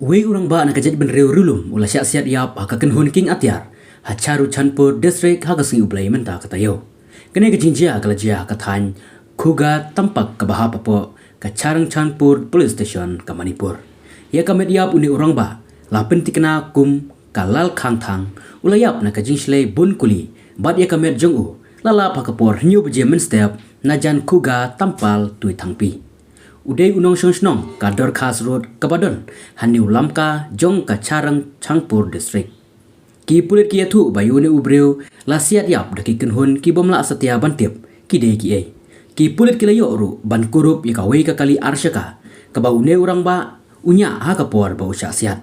Wei urang ba na kajat ben reu rulum ula siat yap akaken hun king atyar hacharu chanpur district hagasngi ublai menta katayo kene kejinjia kalajia kathan khuga tampak kabaha papo kacharang chanpur police station ka Manipur ya kamet yap uni urang ba la pentikna kum kalal khang thang ula yap na kajinslei bun kuli bad ya kamet jongu lala pakapor new beje men step najan khuga tampal tui thangpi Udai unong song kador khas road kabadon haniu lamka jong kacharang changpur district ki pulit ki athu bayune ubreu lasiat yap daki kenhun ki bomla setia bantip ki de ki ai ki pulit ki layo ru ban kurup ya kawai ka kali arsyaka kabaune urang ba unya ha kapor ba usya siat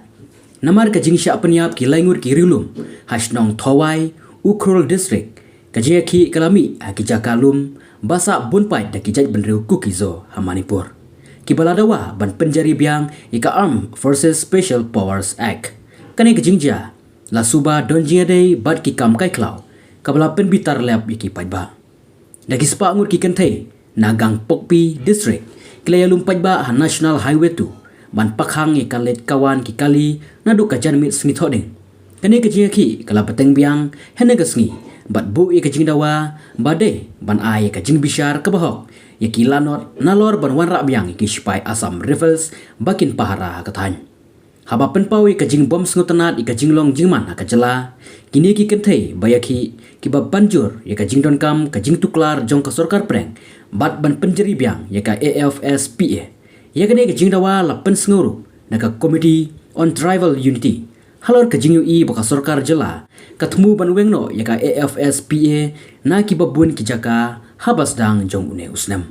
namar ka jingsya penyap ki laingur ki rilum hasnong thawai ukrul district kajia ki kalami ki jakalum basa bunpai daki jaj benreu kukizo ha Manipur Kibaladawa ban penjari biang ika Armed Forces Special Powers Act. Kane kejingja la suba donjia dei bad ki kam kai klau. Kabala penbitar lab iki paiba. Dagi spa ngur ki kentei nagang Pokpi District. Kilaya lumpai ba ha National Highway 2 ban pakhang ika let kawan ki kali nadu ka janmit sngi thoding. Kane kejingja ki kala peteng biang hene sngi bat bu ika jingdawa bade ban ai ka jing bishar ka bahok. Yaki lanot nalor ban wan rabyang ki spai Assam Rifles bakin pahara kathan haba penpawi ka jing bom sngutanat ika jinglong jingman ka jela kini ki kentei bayaki ki bab banjur ya ka jingdon kam ka jing tuklar jong ka sarkar preng bat ban penjeri biang ya ka AFSPA ya kene ka jingdawa la pen sngoru na ka Committee on Tribal Unity halor ka jingyu I baka sarkar jela kathmu ban wengno ya ka AFSPA na ki babun ki jaka habas dang jong une usnam